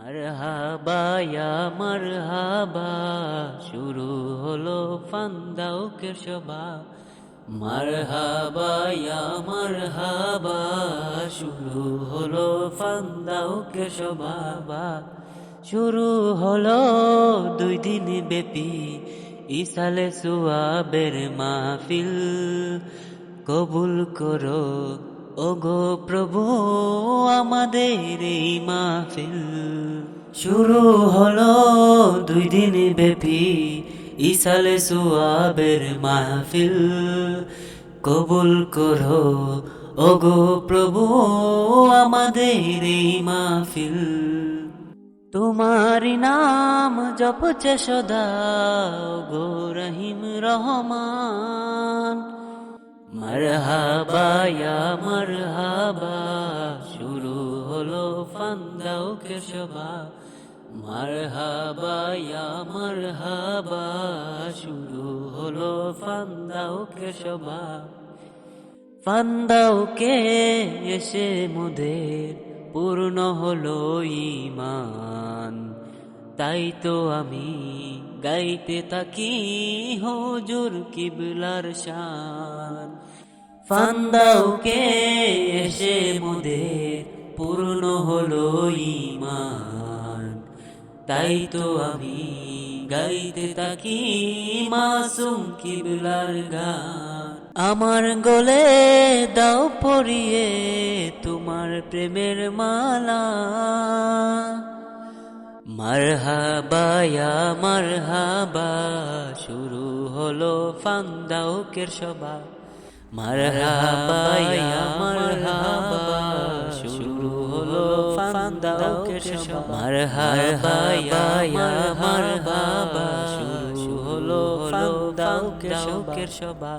মারহাবা ইয়া মারহাবা, শুরু হলো ফান্দাউকের সভা। মারহাবা ইয়া মারহাবা, শুরু হলো ফান্দাউকের সভা। শুরু হলো 2 দিন ব্যাপী ইসালে সুয়াবের মাহফিল। কবুল করো ওগো প্রভু আমাদের এই মাহফিল। শুরু হলো 2 দিন ব্যাপী ইসালে সুয়াবের মাহফিল। কবুল করো ওগো প্রভু আমাদের এই মাহফিল। তোমার নাম জপছে সদা ওগো রহিম রহমান। মারহাবা ইয়া মারহাবা, শুরু হলো ফান্দাউকের সভা। মারহাবা ইয়া মারহাবা, শুরু হলো ফান্দাউকের সভা। ফান্দাউকে এসে মোদের পূর্ণ হলো ঈমান। তাই তো আমি গাইতে থাকি হুজুর কিবলার শান। ফান্দাউকে এসে মোদের পূর্ণ হলো ঈমান। তাই তো আমি গাইতে থাকি মাসুম কিবলার গান। আমার গলে দাও পরিয়ে তোমার প্রেমের মালা। মারহাবা ইয়া মারহাবা, শুরু হলো ফান্দাউকের সভা। মারহাবা ইয়া মারহাবা, শুরু হলো ফান্দাউকের সভা। মারহাবা ইয়া মারহাবা, শুরু হলো ফান্দাউকের সভা।